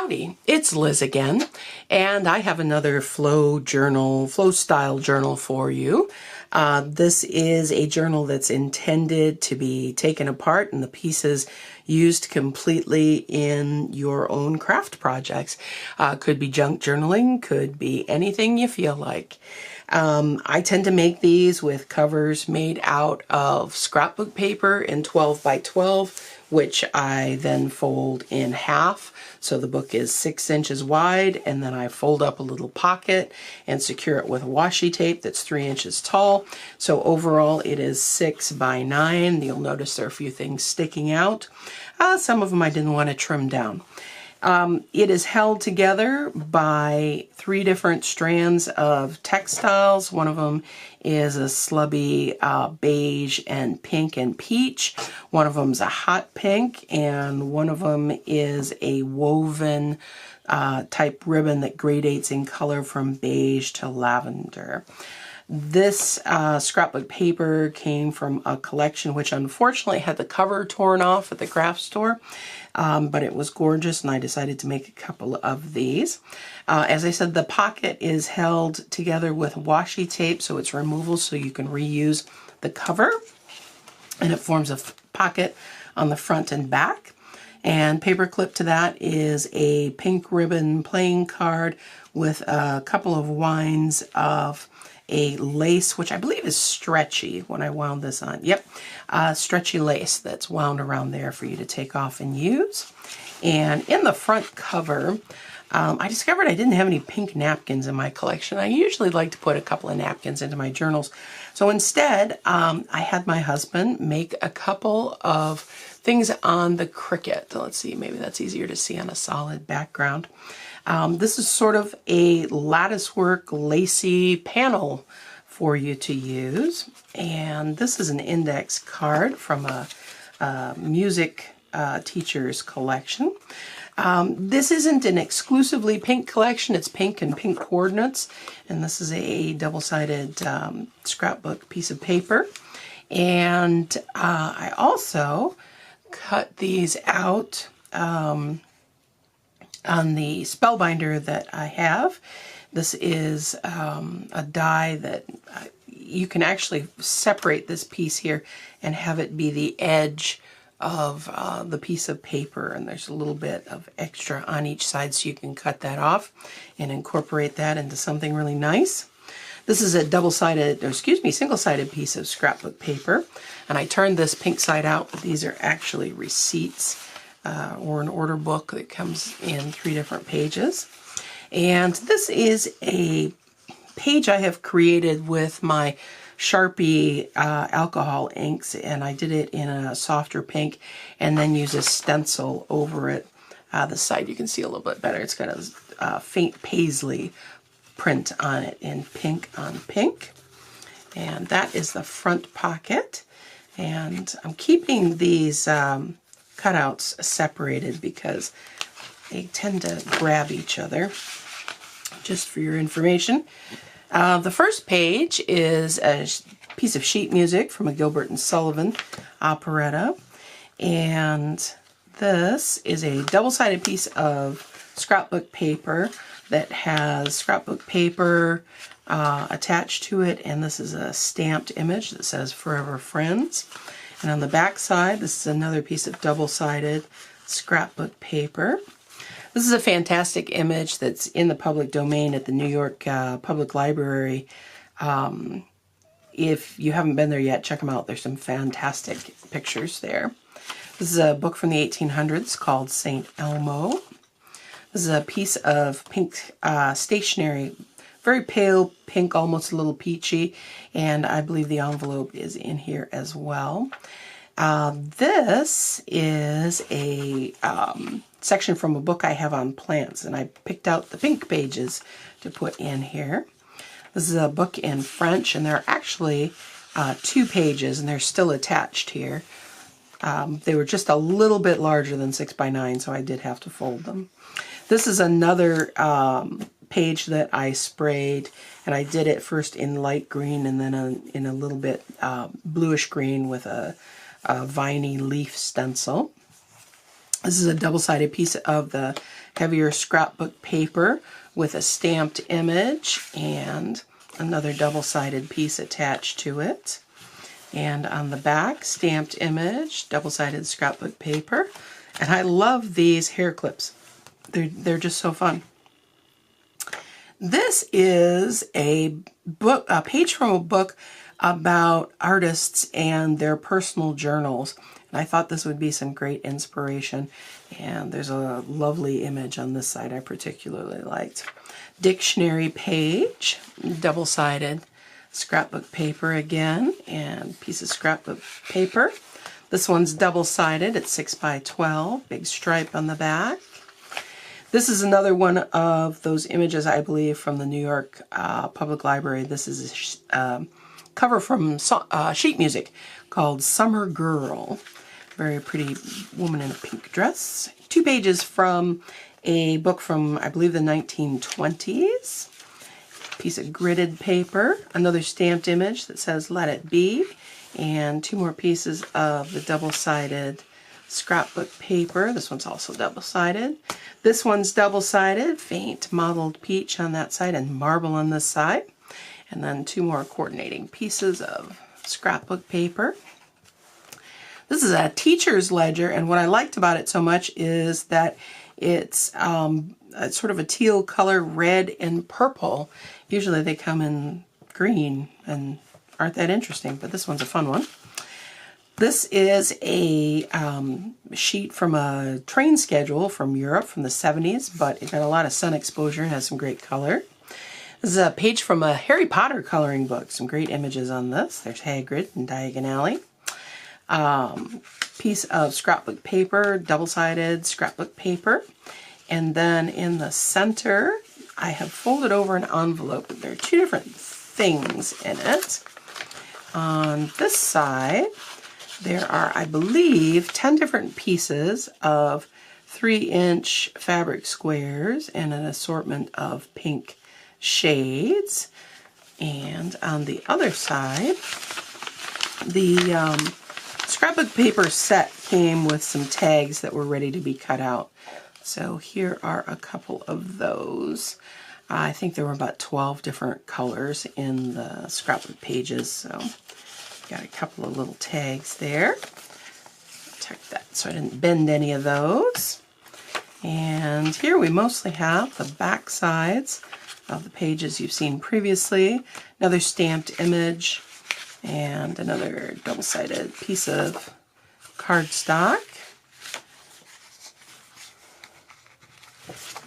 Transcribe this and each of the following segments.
Howdy, it's Liz again, and I have another flow style journal for you. This is a journal that's intended to be taken apart and the pieces used completely in your own craft projects. Could be junk journaling, could be anything you feel like. I tend to make these with covers made out of scrapbook paper in 12 by 12, which I then fold in half. So the book is 6 inches wide, and then I fold up a little pocket and secure it with washi tape that's 3 inches tall. So overall it is 6 by 9. You'll notice there are a few things sticking out. Some of them I didn't want to trim down. It is held together by 3 different strands of textiles. One of them is a slubby beige and pink and peach. One of them is a hot pink, and one of them is a woven type ribbon that gradates in color from beige to lavender. This scrapbook paper came from a collection which unfortunately had the cover torn off at the craft store, but it was gorgeous and I decided to make a couple of these. As I said, the pocket is held together with washi tape, so it's removable so you can reuse the cover, and it forms a pocket on the front and back. And paper clip to that is a pink ribbon playing card with a couple of winds of a lace, which I believe is stretchy when I wound this on. Yep, stretchy lace that's wound around there for you to take off and use. And in the front cover, I discovered I didn't have any pink napkins in my collection. I usually like to put a couple of napkins into my journals. So instead, I had my husband make a couple of things on the Cricut. Let's see, maybe that's easier to see on a solid background. This is sort of a lattice work lacy panel for you to use. And this is an index card from a music teacher's collection. This isn't an exclusively pink collection, it's pink and pink coordinates. And this is a double-sided scrapbook piece of paper. And I also cut these out on the Spellbinder that I have. This is a die that you can actually separate this piece here and have it be the edge of the piece of paper, and there's a little bit of extra on each side, so you can cut that off and incorporate that into something really nice. This is a single-sided piece of scrapbook paper, and I turned this pink side out, but these are actually receipts or an order book that comes in 3 different pages. And this is a page I have created with my Sharpie alcohol inks, and I did it in a softer pink and then use a stencil over it. The side you can see a little bit better. It's got a faint paisley print on it in pink on pink. And that is the front pocket. And I'm keeping these cutouts separated because they tend to grab each other, just for your information. The first page is a piece of sheet music from a Gilbert and Sullivan operetta, and this is a double-sided piece of scrapbook paper that has scrapbook paper attached to it, and this is a stamped image that says Forever Friends. And on the back side, this is another piece of double-sided scrapbook paper. This is a fantastic image that's in the public domain at the New York Public Library. If you haven't been there yet, check them out. There's some fantastic pictures there. This is a book from the 1800s called St. Elmo. This is a piece of pink stationery, very pale pink, almost a little peachy, and I believe the envelope is in here as well. This is a section from a book I have on plants, and I picked out the pink pages to put in here. This is a book in French, and there are actually 2 pages, and they're still attached here. They were just a little bit larger than 6 by 9, so I did have to fold them. This is another page that I sprayed, and I did it first in light green and then in a little bit bluish green with a viney leaf stencil. This is a double-sided piece of the heavier scrapbook paper with a stamped image and another double-sided piece attached to it. And on the back, stamped image, double-sided scrapbook paper. And I love these hair clips. They're just so fun. This is a page from a book about artists and their personal journals. And I thought this would be some great inspiration. And there's a lovely image on this side I particularly liked. Dictionary page, double-sided scrapbook paper again, and piece of scrapbook paper. This one's double-sided, it's 6 by 12, big stripe on the back. This is another one of those images, I believe, from the New York Public Library. This is a cover from sheet music called Summer Girl. Very pretty woman in a pink dress. 2 pages from a book from, I believe, the 1920s. Piece of gridded paper, another stamped image that says "Let It Be," and 2 more pieces of the double-sided scrapbook paper. This one's also double-sided. This one's double-sided, faint mottled peach on that side and marble on this side. And then 2 more coordinating pieces of scrapbook paper. This is a teacher's ledger, and what I liked about it so much is that it's sort of a teal color, red and purple. Usually they come in green and aren't that interesting, but this one's a fun one. This is a sheet from a train schedule from Europe from the 70s, but it got a lot of sun exposure, has some great color. This is a page from a Harry Potter coloring book. Some great images on this. There's Hagrid and Diagon Alley. Piece of scrapbook paper, double-sided scrapbook paper. And then in the center, I have folded over an envelope. There are 2 different things in it. On this side, there are, I believe, 10 different pieces of 3-inch fabric squares and an assortment of pink shades. And on the other side, the scrapbook paper set came with some tags that were ready to be cut out. So here are a couple of those. I think there were about 12 different colors in the scrapbook pages, so got a couple of little tags there. Check that so I didn't bend any of those. And here we mostly have the back sides of the pages you've seen previously. Another stamped image and another double-sided piece of cardstock.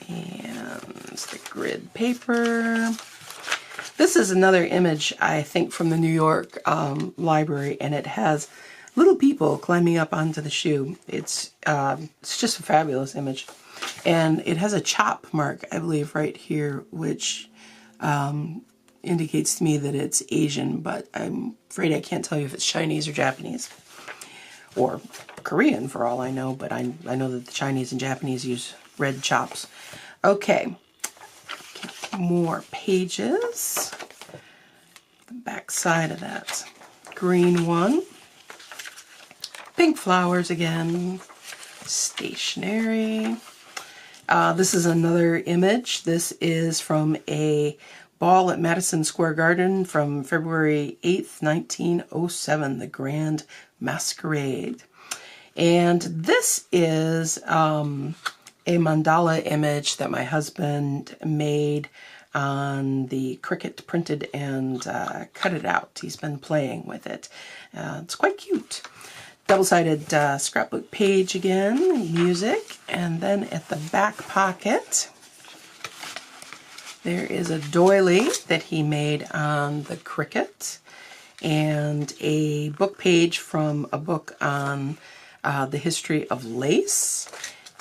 And the grid paper. This is another image, I think, from the New York Library, and it has little people climbing up onto the shoe. It's just a fabulous image. And it has a chop mark, I believe, right here, which indicates to me that it's Asian, but I'm afraid I can't tell you if it's Chinese or Japanese. Or Korean, for all I know, but I know that the Chinese and Japanese use red chops. Okay, more pages. The back side of that green one. Pink flowers again. Stationery. This is another image. This is from a ball at Madison Square Garden from February 8th, 1907, the Grand Masquerade. And this is a mandala image that my husband made on the Cricut, printed and cut it out. He's been playing with it. It's quite cute. Double-sided scrapbook page again, music, and then at the back pocket there is a doily that he made on the Cricut and a book page from a book on the history of lace,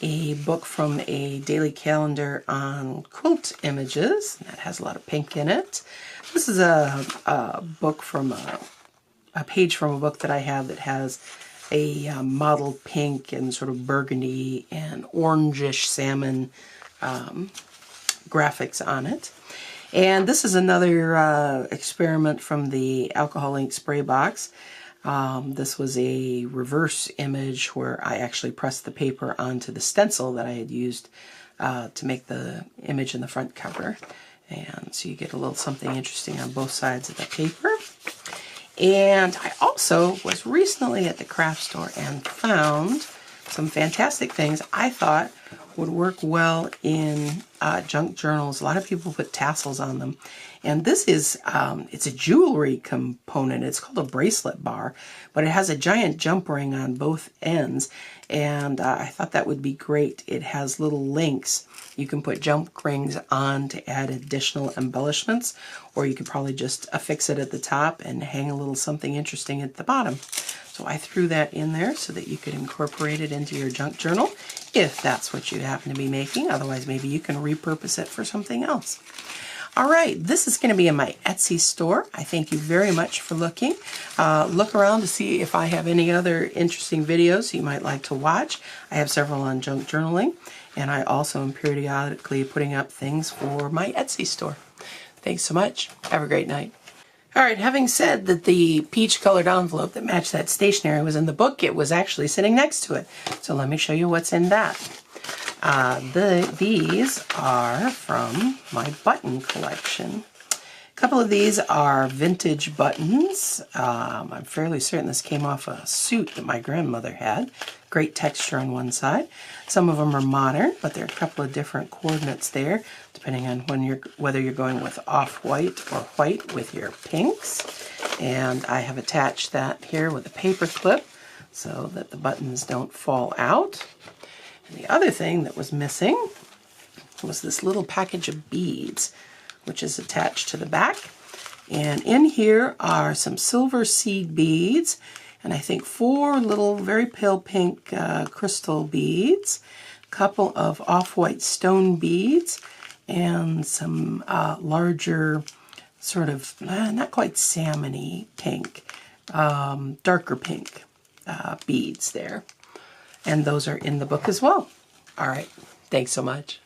a book from a daily calendar on quilt images that has a lot of pink in it. This is a book from a page from a book that I have that has a mottled pink and sort of burgundy and orangish salmon graphics on it. And this is another experiment from the alcohol ink spray box. This was a reverse image where I actually pressed the paper onto the stencil that I had used to make the image in the front cover. And so you get a little something interesting on both sides of the paper. And I also was recently at the craft store and found some fantastic things I thought would work well in junk journals. A lot of people put tassels on them. And this is, it's a jewelry component. It's called a bracelet bar, but it has a giant jump ring on both ends. And I thought that would be great. It has little links. You can put jump rings on to add additional embellishments, or you could probably just affix it at the top and hang a little something interesting at the bottom. So I threw that in there so that you could incorporate it into your junk journal if that's what you happen to be making. Otherwise, maybe you can repurpose it for something else. All right, this is going to be in my Etsy store. I thank you very much for looking. Look around to see if I have any other interesting videos you might like to watch. I have several on junk journaling, and I also am periodically putting up things for my Etsy store. Thanks so much. Have a great night. All right, having said that the peach-colored envelope that matched that stationery was in the book, it was actually sitting next to it. So let me show you what's in that. These are from my button collection. A couple of these are vintage buttons. I'm fairly certain this came off a suit that my grandmother had. Great texture on one side. Some of them are modern, but there are a couple of different coordinates there, depending on whether you're going with off-white or white with your pinks. And I have attached that here with a paper clip so that the buttons don't fall out. And the other thing that was missing was this little package of beads, which is attached to the back. And in here are some silver seed beads, and I think 4 little very pale pink crystal beads, a couple of off-white stone beads, and some larger sort of, not quite salmon-y pink, darker pink beads there. And those are in the book as well. All right, thanks so much.